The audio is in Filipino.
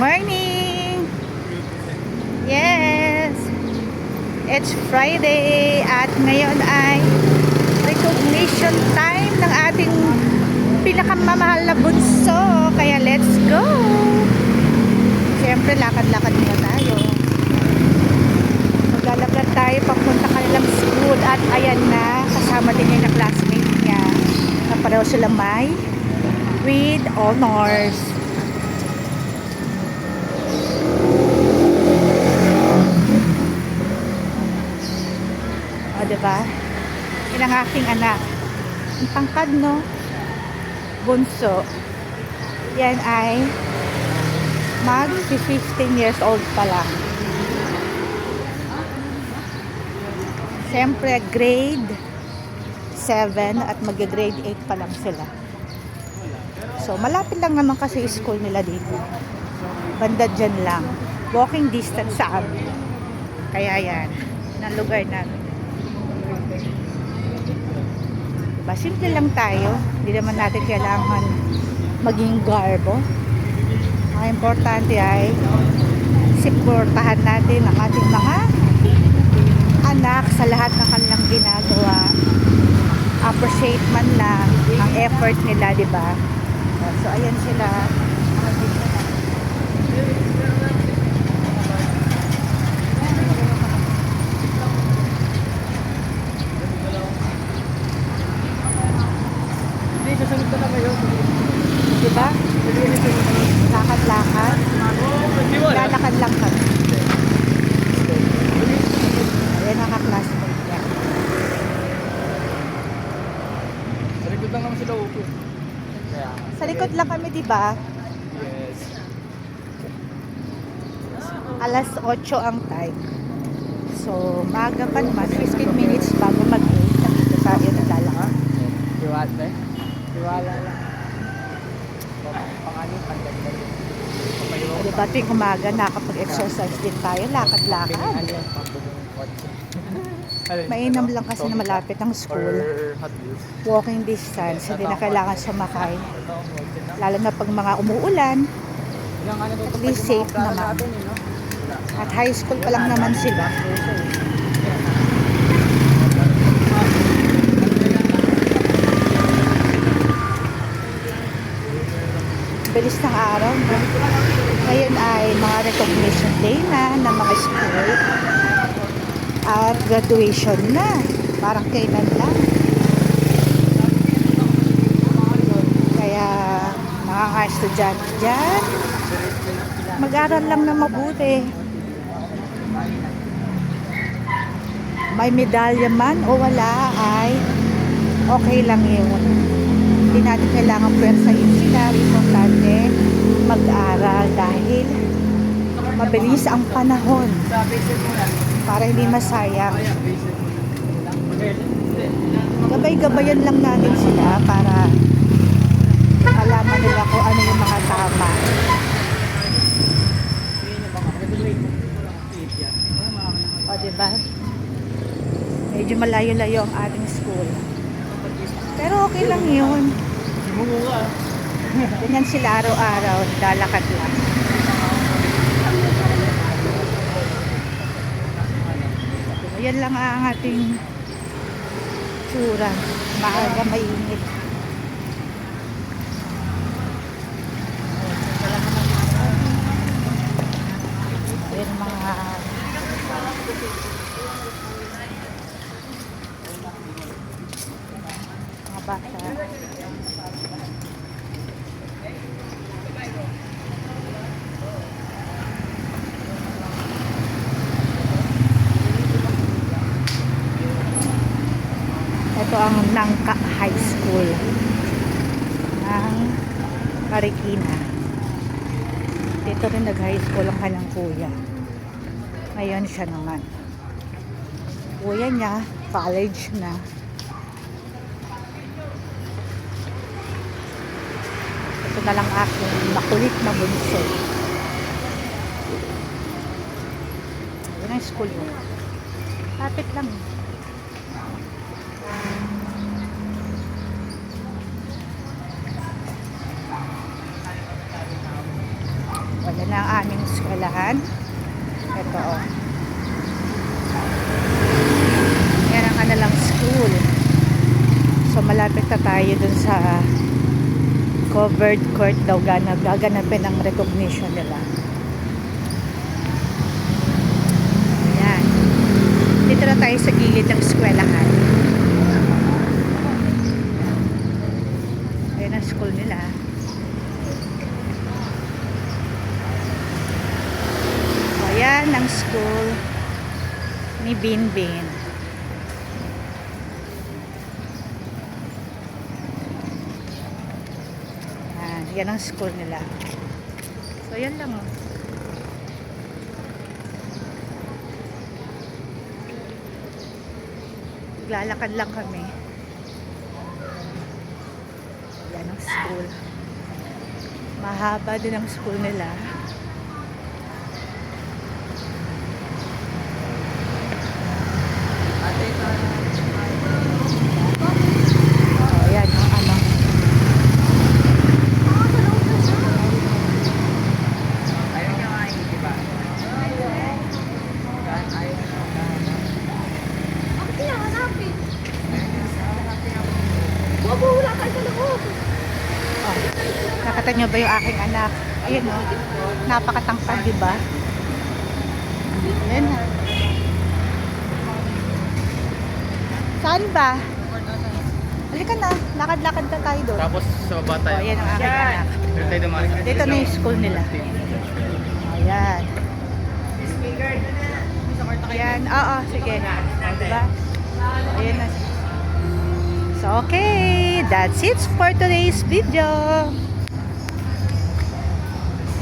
Morning! Yes! It's Friday at ngayon ay recognition time ng ating pinakamamahal na bunso. Kaya let's go! Siyempre, lakad-lakad muna tayo. Maglalakad tayo papunta kanilang school at ayan na, kasama din yung na classmate niya na pareho sila may with honors. O, diba? Yan ang aking anak. Ang tangkad, no? Bunso. Yan ay mag-15 years old pa lang. Siyempre, grade 7 at mag-grade 8 pa lang sila. So, malapit lang naman kasi school nila dito. Banda dyan lang. Walking distance sa amin. Kaya yan. Ng lugar namin. Diba? Simple lang tayo. Hindi naman natin kailangan maging garbo. Ang importante ay suportahan natin ang ating mga anak sa lahat ng kanilang ginagawa. Appreciate man lang ang effort nila, diba? So, ayan sila. Diba? Lakad-lakad. Lalakad lang kami. Ayan ang ka-classmate niya. Sa likod lang naman sila upo. Sa likod lang kami, diba? Yes. Alas 8 ang time. So, maaga pa naman. 15 minutes bago mag-8. Nandito tayo naglalakad. Tiwala eh. Tiwala lang. Pangalan, pandagdag. O, diba? Tuwing umaga, nakapag-exercise din tayo. Lakad-lakad. Mainam lang kasi na malapit ang school. Walking distance. Hindi na kailangan sumakay. Lalo na pag mga umuulan. At least safe naman. At high school pa lang naman sila. Bilis ng araw. Ngayon ay mga recognition day na ng mga school. At graduation na. Parang kailan lang. Kaya mga estudyante dyan, mag-aral lang na mabuti. May medalya man o wala ay okay lang yun. Hindi natin kailangan pwersahin sila. Importante mag-aral dahil mabilis ang panahon para hindi masayang. Gabay-gabayan lang natin sila para malaman nila kung ano yung mga tama. O, diba? Medyo malayo-layo ang ating school. Pero okay lang yun. Ganyan sila araw-araw. Lalakad lang. Yan lang ang ating tsura. Maaga mainit. Ayan mga bata. Ito ang Nangka High School ng Marikina. Dito rin nag-high school ang kanyang kuya. Ngayon siya naman. Kuya niya, college na. Ito na lang aking makulit na bunso. Yan ang school mo. Lapit lang. Yan ang aming eskwelahan. Ito, oh. Yan ang kanilang school. So, malapit na tayo dun sa covered court daw gaganapin ang recognition nila. Yan. Dito na tayo sa gilid ng eskwelahan. Ayan ang school nila. So, ayan ang school ni Binbin. Yan ang school nila. So, yan lang, oh. Lalakad lang kami. Yan ang school. Mahaba din ang school nila. Oh, yan ang ano. Oh, nakita nyo ba yung aking anak? Ayun, oh. Napakatangkad, di ba? Ayan na. Saan ba? Halika na. Lakad-lakad na tayo doon. Tapos sa baba tayo. Oh, ayan ang aking anak. Dito tayo dumaan. Dito na yung school nila. Ayan. Ayan. Oo, sige. O, diba? Ayan na. So, okay. That's it for today's video.